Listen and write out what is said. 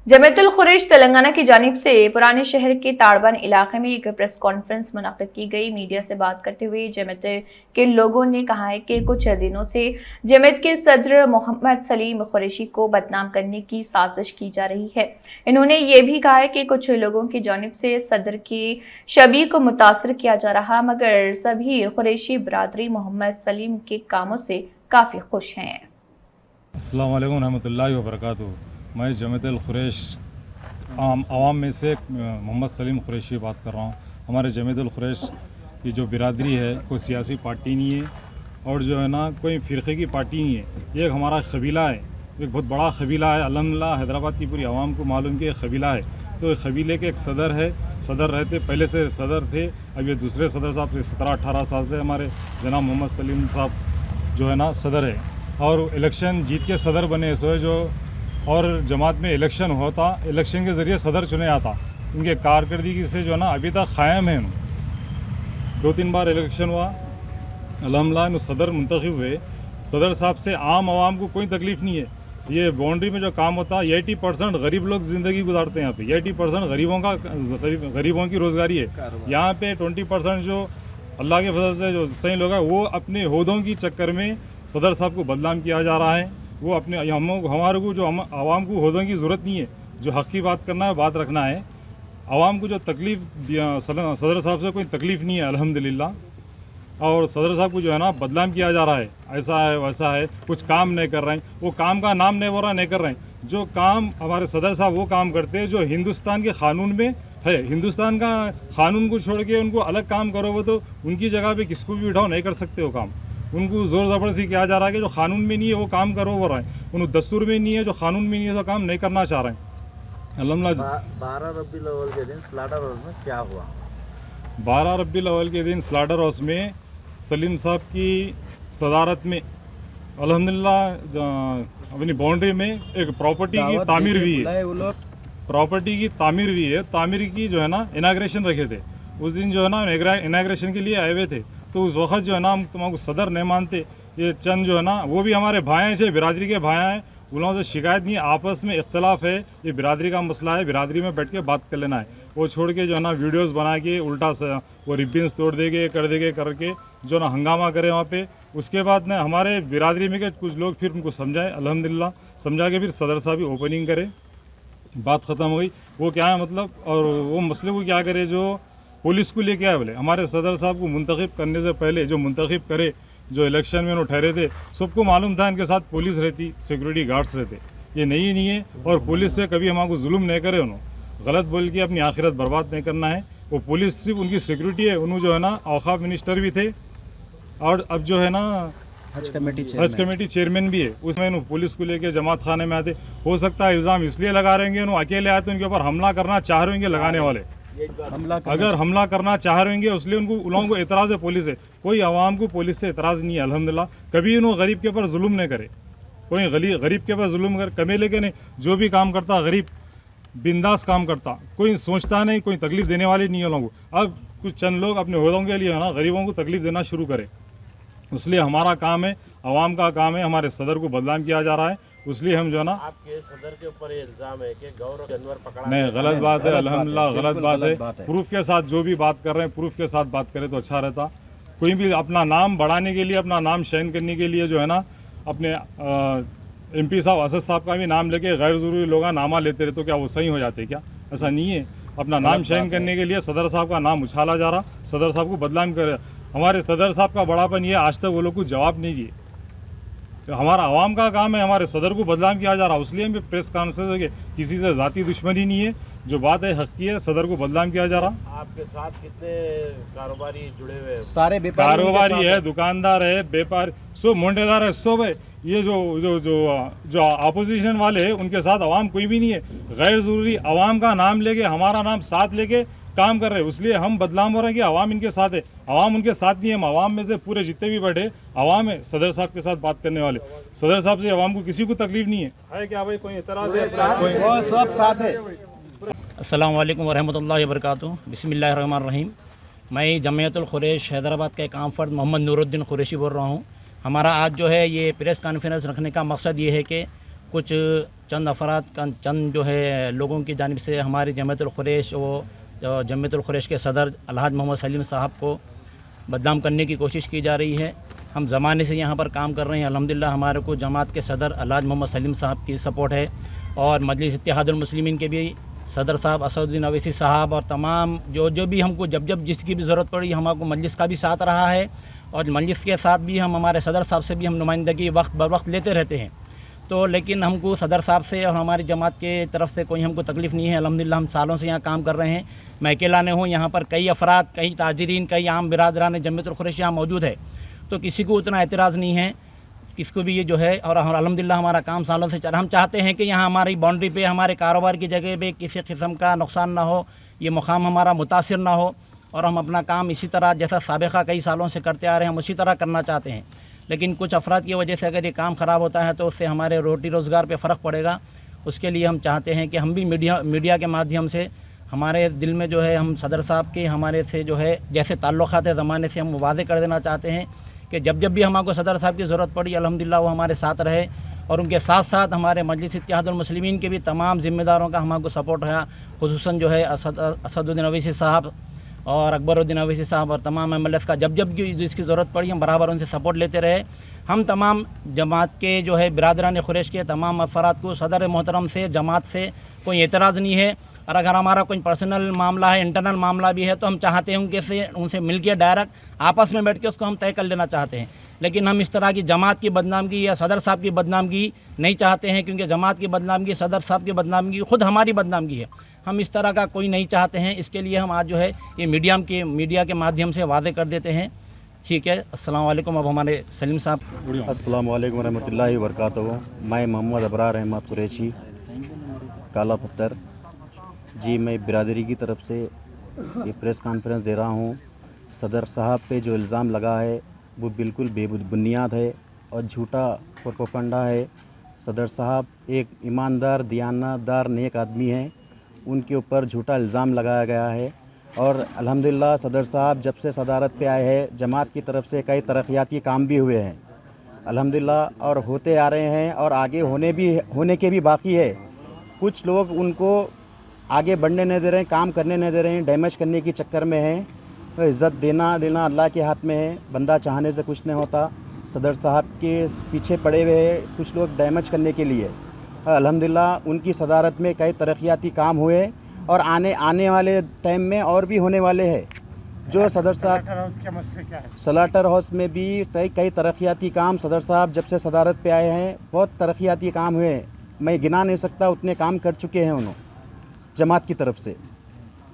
जमीयतुल खुरैश तेलंगाना की जानिब से पुराने शहर के ताड़बन इलाके में एक प्रेस कॉन्फ्रेंस मुनक्किद की गई। मीडिया से बात करते हुए जमीयत के लोगों ने कहा है कि कुछ दिनों से जमीयत के सदर मोहम्मद सलीम कुरैशी को बदनाम करने की साजिश की जा रही है। इन्होंने ये भी कहा है कि कुछ लोगों की जानिब से सदर की शबी को मुतासर किया जा रहा, मगर सभी कुरैशी बरादरी मोहम्मद सलीम के कामों से काफ़ी खुश हैं। अस्सलाम वालेकुम रहमतुल्लाहि व बरकातुहू। मैं जमीयतुल खुरैश आवाम में से मोहम्मद सलीम कुरैशी बात कर रहा हूँ। हमारे जमीयतुल खुरैश की जो बिरादरी है कोई सियासी पार्टी नहीं है और जो है ना कोई फ़िरक़े की पार्टी नहीं है। ये एक हमारा कबीला है, एक बहुत बड़ा कबीला है। अल्हम्दुलिल्लाह हैदराबाद की पूरी आवाम को मालूम कि एक कबीला है। तो एक कबीले के एक सदर है, सदर रहते पहले से सदर थे, अब ये दूसरे सदर साहब 17-18 साल से हमारे जनाब मोहम्मद सलीम साहब जो है ना सदर है और इलेक्शन जीत के सदर बने। सो जो और जमात में इलेक्शन होता, इलेक्शन के ज़रिए सदर चुने आता। उनके कारकर्दगी से जो है ना अभी तक क़ायम है। 2-3 बार इलेक्शन हुआ, अल्हम्दुलिल्लाह सदर मुंतखब हुए। सदर साहब से आम आवाम को कोई तकलीफ़ नहीं है। ये बाउंड्री में जो काम होता है 80% गरीब लोग ज़िंदगी गुजारते हैं। यहाँ पे 80% गरीबों की रोज़गारी है। यहाँ पे 20% जो अल्लाह के फजल से जो सही लोग हैं वो अपने ओहदों की चक्कर में सदर साहब को बदनाम किया जा रहा है। वो अपने हमारे को जो आवाम को ओहदों की ज़रूरत नहीं है, जो हक़ की बात करना है बात रखना है। आवाम को जो तकलीफ़ सदर साहब से कोई तकलीफ़ नहीं है अल्हम्दुलिल्लाह। और सदर साहब को जो है ना बदनाम किया जा रहा है, ऐसा है वैसा है, कुछ काम नहीं कर रहे हैं। वो काम का नाम नहीं हो रहा, नहीं कर रहे हैं। जो काम हमारे सदर साहब वो काम करते हैं जो हिंदुस्तान के क़ानून में है। हिंदुस्तान का क़ानून को छोड़ के उनको अलग काम करो वो तो उनकी जगह पे किसको भी बिठाओ नहीं कर सकते वो काम। उनको ज़ोर ज़बरदस्ती किया जा रहा है कि जो क़ानून में नहीं है वो काम करो वो रहा है। उन दस्तूर में नहीं है, जो क़ानून में नहीं है, वो काम नहीं करना चाह रहे हैं। अल्हम्दुलिल्लाह 12 रबीउल अव्वल के दिन स्लाटर हाउस में क्या हुआ? 12 रबीउल अव्वल के दिन स्लाटर हाउस में सलीम साहब की सदारत में अल्हम्दुलिल्लाह अपनी बाउंड्री में एक प्रॉपर्टी की तामीर हुई है। प्रॉपर्टी की तामीर हुई है। तामीर की जो है ना इनाग्रेशन रखे थे। उस दिन जो है ना इनाग्रेशन के लिए आए हुए थे। तो उस वक्त जो है ना हम तुम्हारा सदर नहीं मानते। ये चंद जो है ना वो भी हमारे भाई हैं, बिरादरी के भाई हैं। उन लोगों से शिकायत नहीं, आपस में इख्तलाफ है, ये बिरादरी का मसला है, बिरादरी में बैठ के बात कर लेना है। वो छोड़ के जो है ना वीडियोस बना के उल्टा वो रिबिन्स तोड़ देंगे कर देंगे करके जो ना हंगामा करे वहाँ पे। उसके बाद ना हमारे बिरादरी में के कुछ लोग फिर उनको समझाए, अल्हम्दुलिल्लाह समझा के फिर सदर साहब भी ओपनिंग करे, बात ख़त्म हो गई। वो क्या है मतलब, और वो मसले को क्या करे जो पुलिस को लेके आए। बोले हमारे सदर साहब को मुंतखब करने से पहले जो मुंतखब करे, जो इलेक्शन में उन्होंने ठहरे थे, सबको मालूम था इनके साथ पुलिस रहती, सिक्योरिटी गार्ड्स रहते। ये नहीं है और पुलिस से कभी हमको जुल्म नहीं करे। उन्होंने गलत बोल के अपनी आखिरत बर्बाद नहीं करना है। वो पुलिस सिर्फ उनकी सिक्योरिटी है। उन्होंने जो है ना औकाफ मिनिस्टर भी थे और अब जो है ना हज कमेटी चेयरमैन भी है। उसमें उन्होंने पुलिस को लेके जमात खाने में आते। हो सकता है इल्ज़ाम इसलिए लगा रहेंगे उन्होंने अकेले आए तो उनके ऊपर हमला करना चाह रहे होंगे लगाने वाले। अगर हमला करना चाह रहे होंगे उसलिए उनको उन लोगों को एतराज़ है पुलिस से। कोई आवाम को पुलिस से एतराज़ नहीं है अल्हम्दुलिल्लाह। कभी उन्होंने गरीब के ऊपर जुल्म नहीं करे। कोई गरीब के ऊपर जुल्म कर कमे लेके नहीं। जो भी काम करता गरीब बिंदास काम करता, कोई सोचता नहीं, कोई तकलीफ़ देने वाली नहीं है लोगों को। अब कुछ चंद लोग अपने ओहदों के लिए है ना गरीबों को तकलीफ़ देना शुरू करें। इसलिए हमारा काम है, आवाम का काम है, हमारे सदर को बदनाम किया जा रहा है। इसलिए हम जो है ना आपके सदर के ऊपर ये इल्जाम है कि गौर जानवर पकड़ा नहीं, गलत बात है अल्हम्दुलिल्लाह, गलत बात है। प्रूफ के साथ जो भी बात कर रहे हैं प्रूफ के साथ बात करें तो अच्छा रहता। कोई भी अपना नाम बढ़ाने के लिए, अपना नाम शाइन करने के लिए जो है ना अपने MP साहब असद साहब का भी नाम लेके गैर ज़रूरी लोग नामा लेते रहे तो क्या वो सही हो जाते क्या? ऐसा नहीं है। अपना नाम शाइन करने के लिए सदर साहब का नाम उछाला जा रहा, सदर साहब को बदनाम कर। हमारे सदर साहब का बड़ापन ये आज तक वो लोग को जवाब नहीं दिए। तो हमारा आवाम का काम है, हमारे सदर को बदनाम किया जा रहा। इसलिए हम प्रेस कॉन्फ्रेंस है कि किसी से ज़ाती दुश्मनी नहीं है, जो बात है हक़ की है, सदर को बदनाम किया जा रहा। आपके साथ कितने कारोबारी जुड़े हुए हैं? सारे कारोबारी है, दुकानदार है, व्यापार सब मोंडेदार है, सब है। ये जो जो जो जो अपोजिशन वाले हैं उनके साथ आवाम कोई भी नहीं है। गैर ज़रूरी आवाम का नाम लेके, हमारा नाम साथ लेके काम कर रहे हैं। इसलिए हम बदनाम हो रहे हैं कि आवाम इनके साथ है। आवाम उनके साथ नहीं है। हम आवाम में से पूरे जितने भी बैठे आवाम है सदर साहब के साथ बात करने वाले। सदर साहब से आवाम को किसी को तकलीफ नहीं है क्या भाई? कोई एतराज़ है? सब साथ है। अस्सलाम वालेकुम वरहमतुल्लाहि वबरकातुहू। बिस्मिल्लाहिर्रहमानिर्रहीम। मैं जमीयतुल खुरैश हैदराबाद का एक आम फर्द मोहम्मद नूरुद्दीन कुरैशी बोल रहा हूँ। हमारा आज जो है ये प्रेस कॉन्फ्रेंस रखने का मकसद ये है कि कुछ चंद अफराद का चंद जो है लोगों की जानिब से हमारी जमीयतुल ख़ुरैश जमीयतुल ख़ुरैश के सदर अलहाज मोहम्मद सलीम साहब को बदनाम करने की कोशिश की जा रही है। हम ज़माने से यहाँ पर काम कर रहे हैं। अल्हम्दुलिल्लाह हमारे को जमात के सदर अलहाज मोहम्मद सलीम साहब की सपोर्ट है और मजलिस इत्तेहादुल मुस्लिमीन के भी सदर साहब असदुद्दीन अवैसी साहब और तमाम जो भी हमको जब जिसकी भी ज़रूरत पड़ी हमको मजलिस का भी साथ रहा है और मजलिस के साथ भी हम हमारे सदर साहब से भी हम नुमाइंदगी वक्त ब वक्त लेते रहते हैं। तो लेकिन हमको सदर साहब से और हमारी जमात के तरफ से कोई हमको तकलीफ़ नहीं है। अल्हम्दुलिल्लाह हम सालों से यहाँ काम कर रहे हैं। मैं अकेला नहीं हूँ, यहाँ पर कई अफराद, कई ताजरीन, कई आम बिरादरान जमीयतुल ख़ुरैश यहाँ मौजूद है। तो किसी को उतना एतराज़ नहीं है, किसको भी ये जो है। और अल्हम्दुलिल्लाह हमारा काम सालों से चल रहा। हम चाहते हैं कि यहाँ हमारी बाउंड्री पे, हमारे कारोबार की जगह पे किसी किस्म का नुकसान ना हो, ये मुकाम हमारा मुतासिर ना हो और हम अपना काम इसी तरह जैसा साबिक़ा कई सालों से करते आ रहे हैं हम उसी तरह करना चाहते हैं। लेकिन कुछ अफराद की वजह से अगर ये काम ख़राब होता है तो उससे हमारे रोटी रोज़गार पे फ़र्क पड़ेगा। उसके लिए हम चाहते हैं कि हम भी मीडिया के माध्यम से हमारे दिल में जो है हम सदर साहब के हमारे से जो है जैसे ताल्लुक़ात ज़माने से हम वाज़े कर देना चाहते हैं कि जब भी हमको सदर साहब की ज़रूरत पड़ी अल्हम्दुलिल्लाह वो हमारे साथ रहे और उनके साथ साथ हमारे मजलिस इत्तेहादुल मुस्लिमीन के भी तमाम ज़िम्मेदारों का हमको सपोर्ट है। खुसूसन जो है असदुद्दीन अवैसी साहब और अकबरुद्दीन अवैसी साहब और तमाम MLS का जब जिसकी ज़रूरत पड़ी हम बराबर उनसे सपोर्ट लेते रहे। हम तमाम जमात के जो है बिरादरान ख़ुरैश के तमाम अफराद को सदर मोहतरम से जमात से कोई एतराज़ नहीं है और अगर हमारा कोई पर्सनल मामला है, इंटरनल मामला भी है तो हम चाहते हैं उनसे मिल के डायरेक्ट आपस में बैठ के उसको हम तय कर लेना चाहते हैं। लेकिन हम इस तरह की जमात की बदनामगी या सदर साहब की बदनामगी नहीं चाहते हैं, क्योंकि जमात की बदनामगी, सदर साहब की बदनामगी खुद हमारी बदनामगी है। हम इस तरह का कोई नहीं चाहते हैं। इसके लिए हम आज जो है ये मीडिया के माध्यम से वादे कर देते हैं। ठीक है, अस्सलाम वालेकुम। अब हमारे सलीम साहब। अस्सलाम वालेकुम रहमतुल्लाहि व बरकातहू। मैं मोहम्मद अबरार अहमद कुरैशी काला पत्थर जी, मैं बिरादरी की तरफ से ये प्रेस कॉन्फ्रेंस दे रहा हूँ। सदर साहब पे जो इल्ज़ाम लगा है वो बिल्कुल बेबुनियाद है और झूठा प्रोपेगेंडा है। सदर साहब एक ईमानदार, दियानतदार, नेक आदमी हैं, उनके ऊपर झूठा इल्ज़ाम लगाया गया है। और अल्हम्दुलिल्लाह सदर साहब जब से सदारत पे आए हैं जमात की तरफ से कई तरक्याती काम भी हुए हैं अल्हम्दुलिल्लाह और होते आ रहे हैं और आगे होने के भी बाकी है। कुछ लोग उनको आगे बढ़ने नहीं दे रहे हैं, काम करने नहीं दे रहे हैं, डैमेज करने के चक्कर में हैं। तो इज़्ज़त देना अल्लाह के हाथ में है, बंदा चाहने से कुछ नहीं होता। सदर साहब के पीछे पड़े हुए हैं कुछ लोग डैमेज करने के लिए। अल्हम्दुलिल्लाह उनकी सदारत में कई तरक्याती काम हुए और आने वाले टाइम में और भी होने वाले हैं। जो सदर साहब स्लाटर हाउस में भी कई तरक्याती काम सदर साहब जब से सदारत पे आए हैं बहुत तरक्याती काम हुए। मैं गिना नहीं सकता, उतने काम कर चुके हैं उन्होंने जमात की तरफ से।